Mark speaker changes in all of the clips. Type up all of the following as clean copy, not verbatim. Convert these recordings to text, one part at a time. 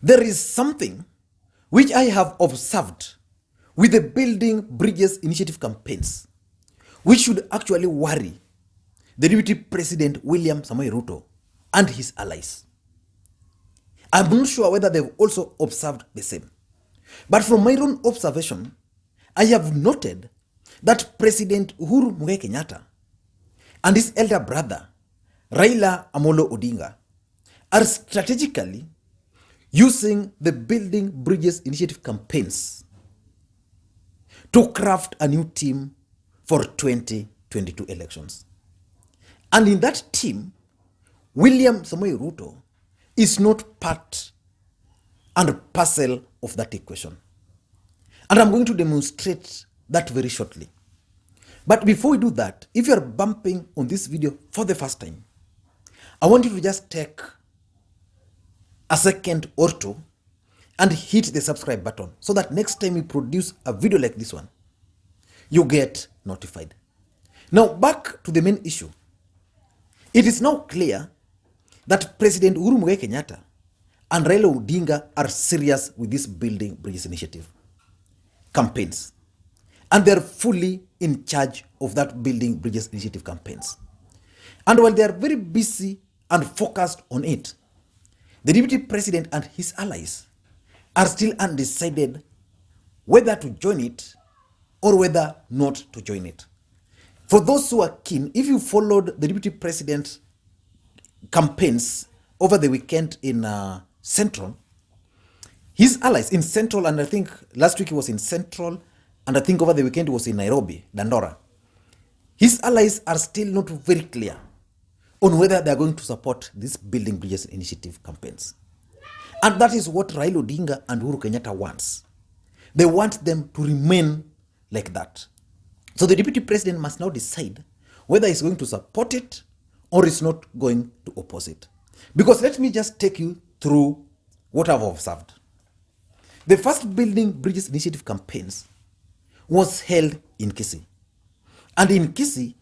Speaker 1: There is something which I have observed with the Building Bridges Initiative campaigns, which should actually worry the Deputy President William Samoei Ruto and his allies. I'm not sure whether they've also observed the same. But from my own observation, I have noted that President Uhuru Kenyatta and his elder brother, Raila Odinga, are strategically using the Building Bridges Initiative campaigns to craft a new team for 2022 elections. And in that team, William Samoei Ruto is not part and parcel of that equation. And I'm going to demonstrate that very shortly. But before we do that, if you're bumping on this video for the first time, I want you to just take a second or two and hit the subscribe button so that next time we produce a video like this one, you get notified. Now, back to the main issue. It is now clear that President Uhuru Kenyatta and Raila Odinga are serious with this Building Bridges Initiative campaigns. And they're fully in charge of that Building Bridges Initiative campaigns. And while they are very busy and focused on it, the Deputy President and his allies are still undecided whether to join it or whether not to join it. For those who are keen, if you followed the Deputy President campaigns over the weekend in Central, his allies in Central, and I think last week he was in Central, and I think over the weekend he was in Nairobi, Dandora. His allies are still not very clear on whether they are going to support this Building Bridges Initiative campaigns. And that is what Raila Odinga and Uhuru Kenyatta wants. They want them to remain like that. So the Deputy President must now decide whether he's going to support it or is not going to oppose it. Because let me just take you through what I've observed. The first Building Bridges Initiative campaigns was held in Kisii. And in Kisii,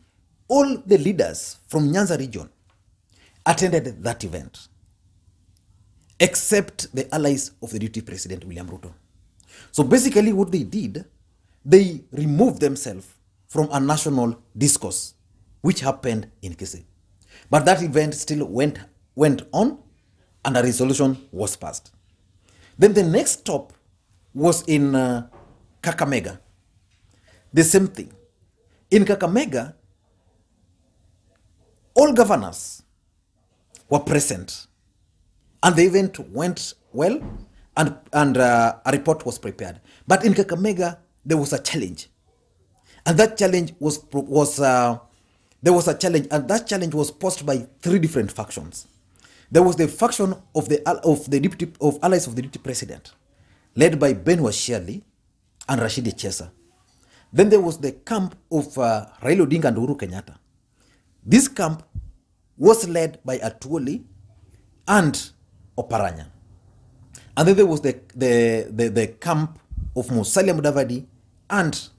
Speaker 1: all the leaders from Nyanza region attended that event, except the allies of the Deputy President William Ruto. So basically what they did, they removed themselves from a national discourse, which happened in Kisii. But that event still went on, and a resolution was passed. Then the next stop was in Kakamega. The same thing. In Kakamega, all governors were present, and the event went well, and a report was prepared. But in Kakamega, there was a challenge, and that challenge was posed by three different factions. There was the faction of allies of the Deputy President, led by Ben Washiali and Rashidi Chesa. Then there was the camp of Raila Odinga and Uhuru Kenyatta. This camp was led by Atuoli and Oparanya. And then there was the camp of Musalia Mudavadi and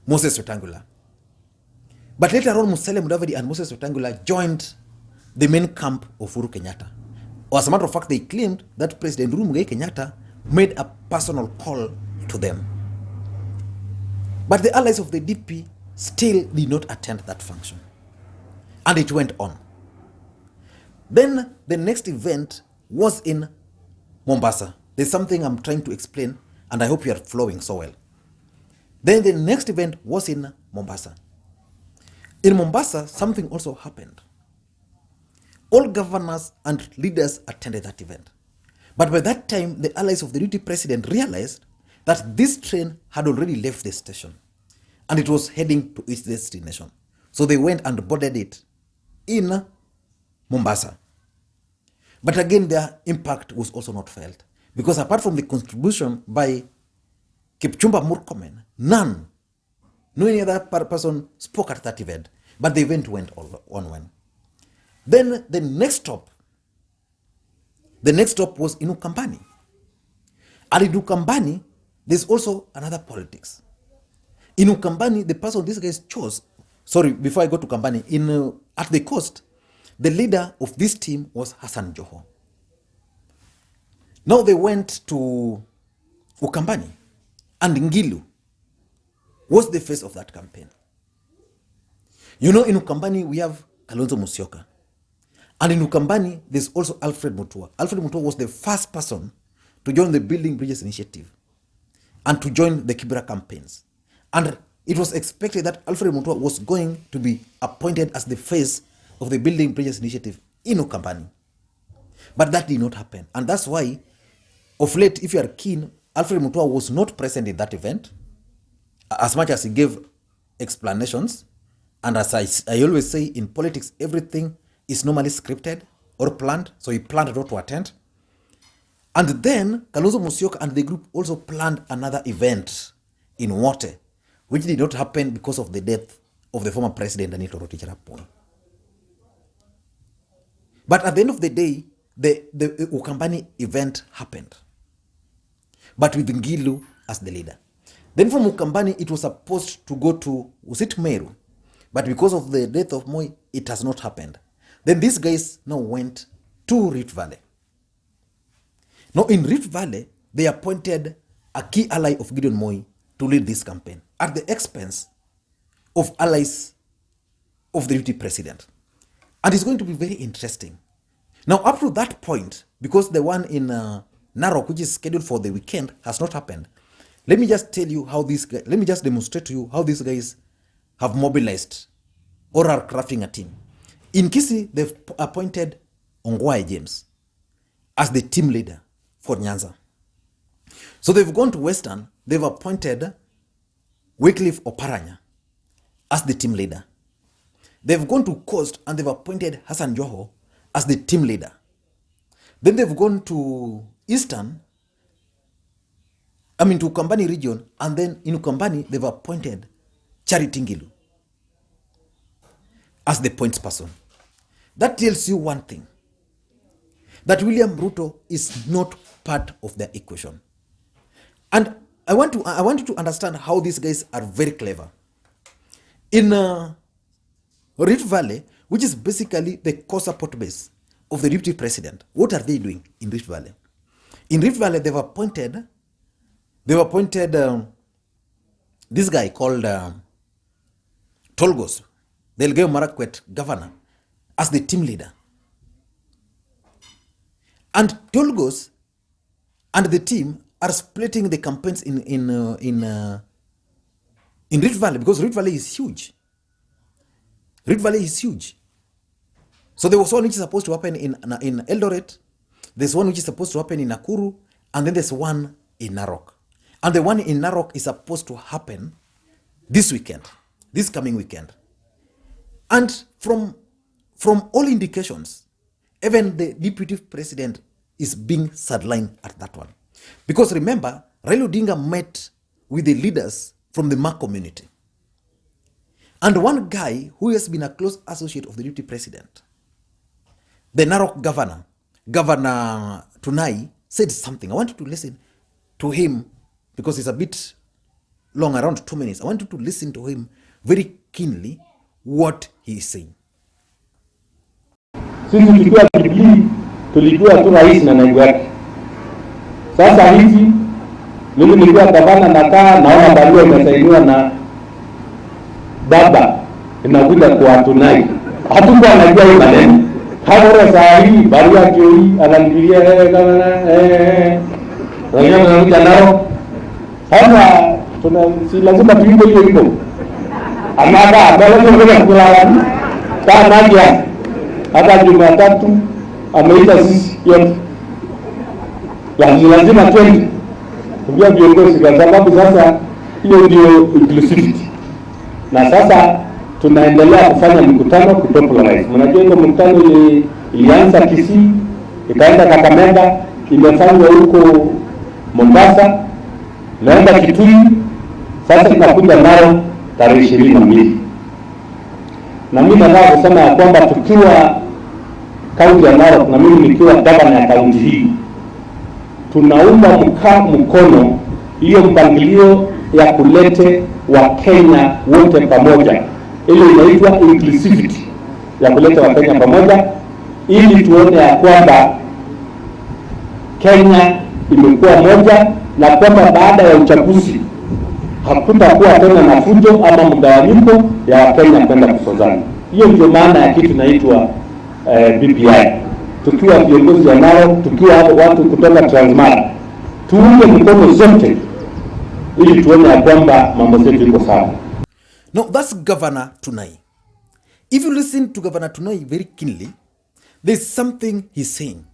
Speaker 1: Moses Wetangula. But later on, Musalia Mudavadi and Moses Wetangula joined the main camp of Uhuru Kenyatta. Or as a matter of fact, they claimed that President Uhuru Kenyatta made a personal call to them. But the allies of the DP still did not attend that function. And it went on. Then the next event was in Mombasa. There's something I'm trying to explain, and I hope you are flowing so well. Then the next event was in Mombasa. In Mombasa, something also happened. All governors and leaders attended that event. But by that time, the allies of the Deputy President realized that this train had already left the station and it was heading to its destination. So they went and boarded it in Mombasa. But again, their impact was also not felt, because apart from the contribution by Kipchumba Murkomen, no any other person spoke at that event, but the event went on. Then the next stop was in Ukambani. And in Ukambani, there's also another politics. In Ukambani, the person these guys chose, before I go to Ukambani, at the coast, the leader of this team was Hassan Joho. Now they went to Ukambani, and Ngilu was the face of that campaign. You know, in Ukambani we have Kalonzo Musyoka, and in Ukambani there's also Alfred Mutua. Alfred Mutua was the first person to join the Building Bridges initiative and to join the Kibera campaigns. And it was expected that Alfred Mutua was going to be appointed as the face of the Building Bridges initiative in Ukambani. But that did not happen. And that's why, of late, if you are keen, Alfred Mutua was not present in that event, as much as he gave explanations. And as I always say, in politics, everything is normally scripted or planned. So he planned not to attend. And then Kalonzo Musyoka and the group also planned another event in Wote, which did not happen because of the death of the former president, Daniel Toroitich arap Moi. But at the end of the day, the Ukambani event happened, but with Ngilu as the leader. Then from Ukambani, it was supposed to go to, was it Meru? But because of the death of Moi, it has not happened. Then these guys now went to Rift Valley. Now in Rift Valley, they appointed a key ally of Gideon Moi to lead this campaign at the expense of allies of the deputy president. And it's going to be very interesting. Now, up to that point, because the one in Narok, which is scheduled for the weekend, has not happened, let me just tell you how these guys, let me just demonstrate to you how these guys have mobilized or are crafting a team. In Kisii, they've appointed Ongwae James as the team leader for Nyanza. So they've gone to Western, they've appointed Wycliffe Oparanya as the team leader. They've gone to Coast and they've appointed Hassan Joho as the team leader. Then they've gone to Eastern, to Ukambani region, and then in Ukambani, they've appointed Charity Ngilu as the points person. That tells you one thing, that William Ruto is not part of the equation. And I want you to understand how these guys are very clever. In Rift Valley, which is basically the core support base of the deputy president, what are they doing in Rift Valley? In Rift Valley, they've appointed this guy called Tolgos, the Elgeyo Marakwet governor, as the team leader. And Tolgos and the team are splitting the campaigns in Rift Valley, because Rift Valley is huge. Rift Valley is huge. So there was one which is supposed to happen in Eldoret, there's one which is supposed to happen in Nakuru, and then there's one in Narok. And the one in Narok is supposed to happen this weekend, this coming weekend. And from all indications, even the deputy president is being sidelined at that one. Because remember, Raila Odinga met with the leaders from the Mak community. And one guy who has been a close associate of the deputy president, the Narok governor, Governor Tunai, said something. I want you to listen to him because it's a bit long, around 2 minutes. I want you to listen to him very keenly what he is saying.
Speaker 2: Sisi tukiwa Jubilee tulijua tu rais na naibu yake. Sasa hivi mimi nilikuwa gavana, nakaa naona barua imesaidiwa na baba inakuja kwa Tunai. Hatukuwa anajua hii maneno. Hapo saa hii barua hii ananipigia kama wengine wanakuja nao. Hapa si lazima tuipo hiyo. Amaka bado ndio kulala. Kama ndia hata Jumatatu ameita sisi yote. Lazima twende kwa viongozi, kwa sababu sasa hiyo ndio inclusivity. Na sasa tunaendelea kufanya mkutano kupopularize. Mnajua hiyo mkutano ilianza Kisii, ikaenda Kakamega, imefanywa huko Mombasa, naenda Kitui, sasa tunakuja nayo tarehe 22. Na mimi nataka kusema ya kwamba tukiwa kaunti ya Narok na mimi nikiwa gavana ya kaunti hii, tunaunga mkono hiyo mpangilio ya kulete wa Kenya wote pamoja. Ile inaitwa inclusivity, ya kuleta wa Kenya pamoja, ili tuone ya kwamba Kenya imekuwa moja, na kwamba baada ya uchaguzi hakutakuwa tena na fujo ama mgawanyiko ya Wakenya kwenda kusozana. Hiyo ndio maana ya kitu inaitwa BBI. Tukiwa viongozi wa narok, tukiwa watu kutoka Transmara, tuunge mkono zote ili tuone ya kwamba mambo yetu iko sawa.
Speaker 1: No, that's Governor Tunai. If you listen to Governor Tunai very keenly, there's something he's saying.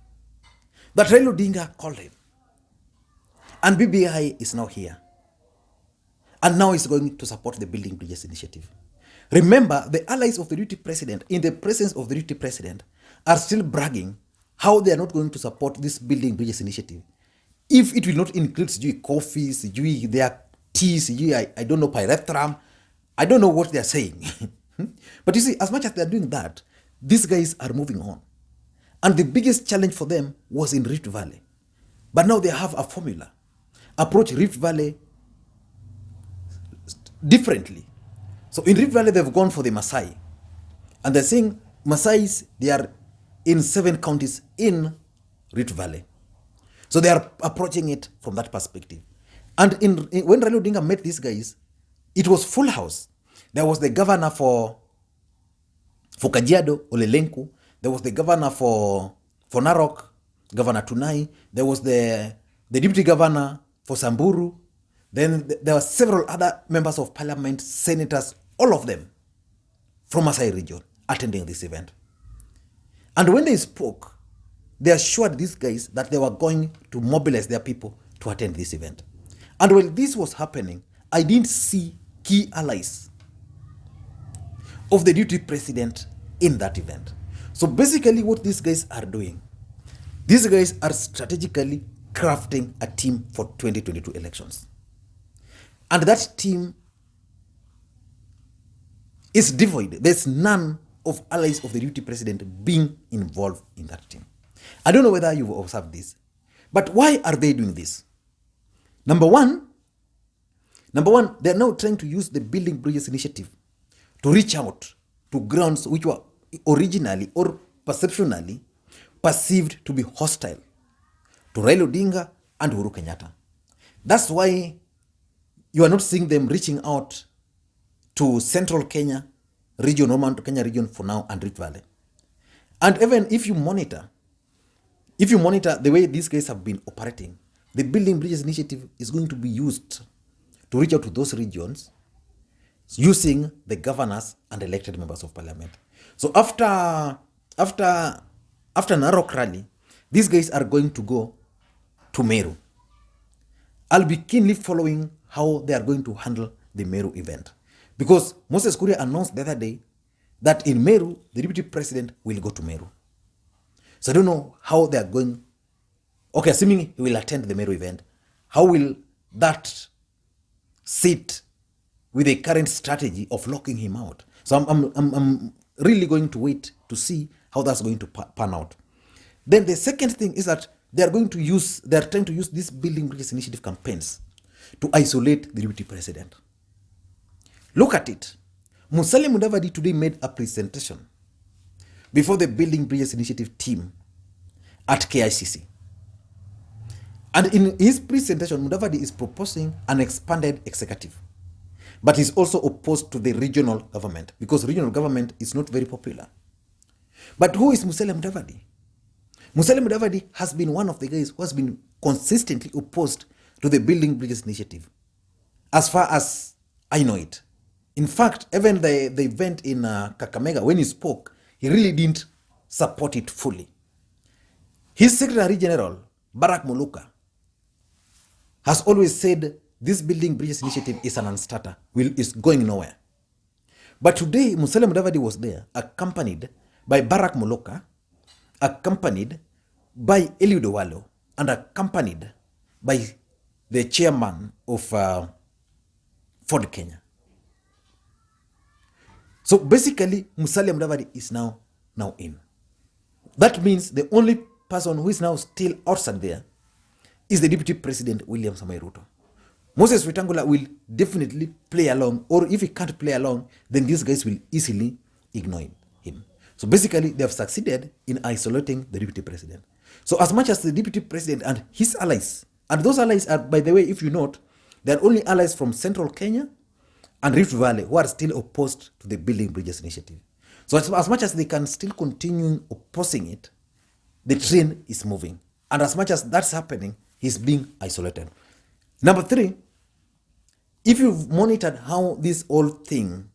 Speaker 1: That Raila Odinga called him. And BBI is now here. And now he's going to support the Building Bridges initiative. Remember, the allies of the deputy president, in the presence of the deputy president, are still bragging how they are not going to support this Building Bridges initiative. If it will not include coffees, their teas, I don't know, pyrethrum, I don't know what they are saying. But you see, as much as they are doing that, these guys are moving on. And the biggest challenge for them was in Rift Valley. But now they have a formula. Approach Rift Valley differently. So in Rift Valley, they've gone for the Maasai. And they're saying Maasais, they are in 7 counties in Rift Valley. So they are approaching it from that perspective. And when Raila Odinga met these guys, it was full house. There was the governor for Kajiado, Ole Lenku. There was the governor for Narok, Governor Tunai. There was the deputy governor for Samburu. Then there were several other members of parliament, senators, all of them from Maasai region attending this event. And when they spoke, they assured these guys that they were going to mobilize their people to attend this event. And while this was happening, I didn't see key allies of the deputy president in that event. So basically what these guys are doing, these guys are strategically crafting a team for 2022 elections. And that team is devoid. There's none of allies of the deputy president being involved in that team. I don't know whether you've observed this, but why are they doing this? Number one, they're now trying to use the Building Bridges initiative to reach out to grounds which were originally or perceptionally perceived to be hostile to Raila Odinga and Uhuru Kenyatta. That's why you are not seeing them reaching out to Central Kenya region, Northern Kenya region for now, and Rift Valley. And even if you monitor the way these guys have been operating, the Building Bridges initiative is going to be used to reach out to those regions using the governors and elected members of parliament. So after Narok rally, these guys are going to go to Meru. I'll be keenly following how they are going to handle the Meru event. Because Moses Kuria announced the other day that in Meru, the deputy president will go to Meru. So I don't know how they are going. Okay, assuming he will attend the Meru event, how will that sit with the current strategy of locking him out? So I'm really going to wait to see how that's going to pan out. Then the second thing is that they're trying to use these Building Bridges initiative campaigns to isolate the deputy president. Look at it. Musalia Mudavadi today made a presentation before the Building Bridges initiative team at KICC. And in his presentation, Mudavadi is proposing an expanded executive. But he's also opposed to the regional government because regional government is not very popular. But who is Musalia Mudavadi? Musalia Mudavadi has been one of the guys who has been consistently opposed to the Building Bridges initiative, as far as I know it. In fact, even the event in Kakamega, when he spoke, he really didn't support it fully. His Secretary General, Barack Muluka, has always said this Building Bridges initiative is an unstarter, is going nowhere. But today, Musalia Mudavadi was there, accompanied by Barack Muluka, accompanied by Eliud Owalo, and accompanied by the chairman of Ford Kenya. So basically, Musalia Mudavadi is now in. That means the only person who is now still outside there is the Deputy President William Samoei Ruto. Moses Wetangula will definitely play along, or if he can't play along, then these guys will easily ignore him. So basically, they have succeeded in isolating the Deputy President. So as much as the deputy president and his allies, and those allies are, by the way, if you note, they're only allies from central Kenya and Rift Valley who are still opposed to the Building Bridges initiative. So as much as they can still continue opposing it, the train is moving. And as much as that's happening, he's being isolated. Number 3, if you've monitored how this whole thing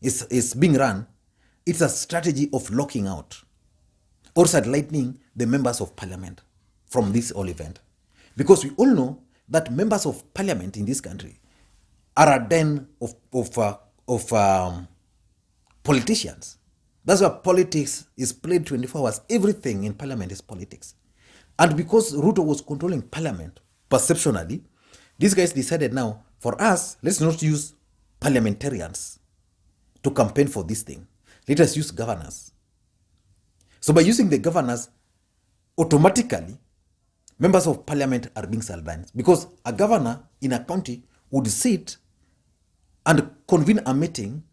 Speaker 1: is being run, it's a strategy of locking out or sidelining the members of parliament from this whole event. Because we all know that members of parliament in this country are a den of politicians. That's why politics is played 24 hours. Everything in parliament is politics. And because Ruto was controlling parliament perceptionally, these guys decided now, for us, let's not use parliamentarians to campaign for this thing. Let us use governors. So by using the governors, automatically, members of parliament are being sidelined. Because a governor in a county would sit and convene a meeting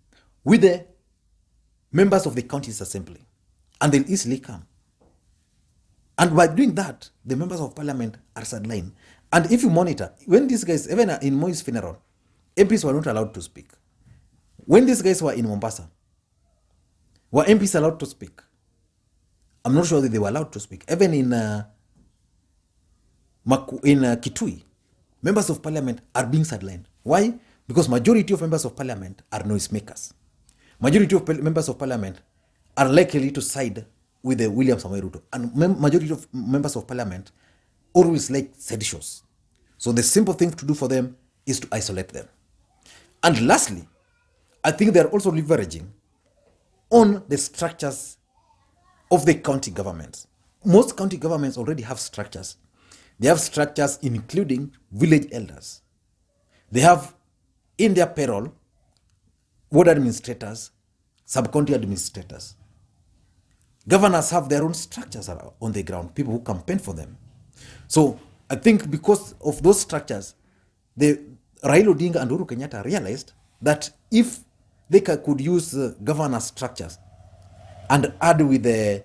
Speaker 1: with the members of the county's assembly. And they'll easily come. And by doing that, the members of parliament are sidelined. And if you monitor, when these guys, even in Moi's funeral, MPs were not allowed to speak. When these guys were in Mombasa, were MPs allowed to speak? I'm not sure that they were allowed to speak. Even in Kitui, members of parliament are being sidelined. Why? Because majority of members of parliament are noisemakers. Majority of members of parliament are likely to side with the William Samoei Ruto. And majority of members of parliament always like seditious. So the simple thing to do for them is to isolate them. And lastly, I think they're also leveraging on the structures of the county governments. Most county governments already have structures. They have structures including village elders. They have in their payroll ward administrators, sub-county administrators. Governors have their own structures on the ground, people who campaign for them. So I think because of those structures, the Raila Odinga and Uhuru Kenyatta realized that if they could use governor structures and add with the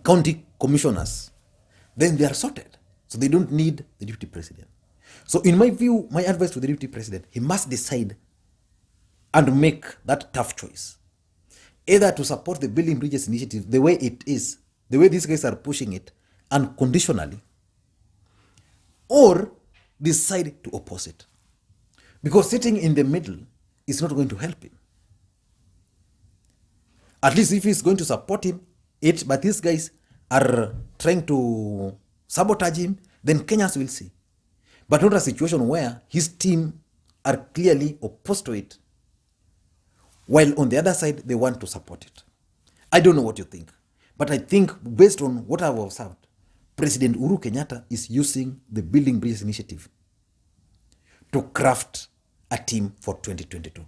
Speaker 1: county commissioners, then they are sorted. So they don't need the deputy president. So in my view, my advice to the deputy president, he must decide and make that tough choice. Either to support the Building Bridges initiative the way it is, the way these guys are pushing it, unconditionally, or decide to oppose it. Because sitting in the middle is not going to help him. At least if he's going to support him, but these guys are trying to sabotage him, then Kenyans will see. But not a situation where his team are clearly opposed to it, while on the other side, they want to support it. I don't know what you think, but I think based on what I've observed, President Uhuru Kenyatta is using the Building Bridges initiative to craft a team for 2022.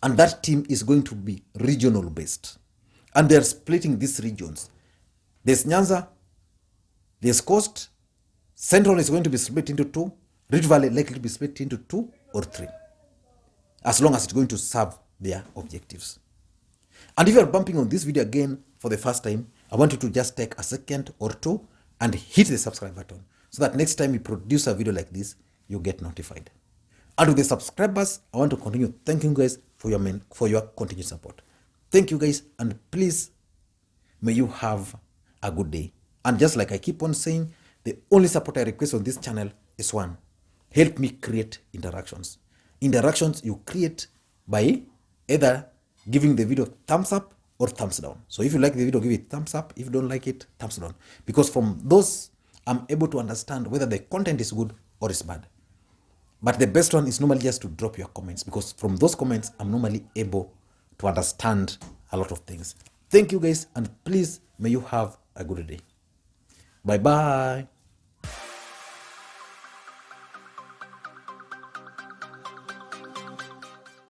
Speaker 1: And that team is going to be regional based. And they're splitting these regions. There's Nyanza, there's Coast, Central is going to be split into 2, Rift Valley likely to be split into 2 or 3, as long as it's going to serve their objectives. And if you're bumping on this video again for the first time, I want you to just take a second or 2 and hit the subscribe button so that next time we produce a video like this, you get notified. And to the subscribers, I want to continue thanking you guys for your continued support. Thank you guys, and please, may you have a good day. And just like I keep on saying, the only support I request on this channel is one: help me create interactions. Interactions you create by either giving the video thumbs up or thumbs down. So if you like the video, give it thumbs up. If you don't like it, thumbs down. Because from those, I'm able to understand whether the content is good or is bad. But the best one is normally just to drop your comments, because from those comments, I'm normally able to understand a lot of things. Thank you guys, and please, may you have a good day. Bye-bye.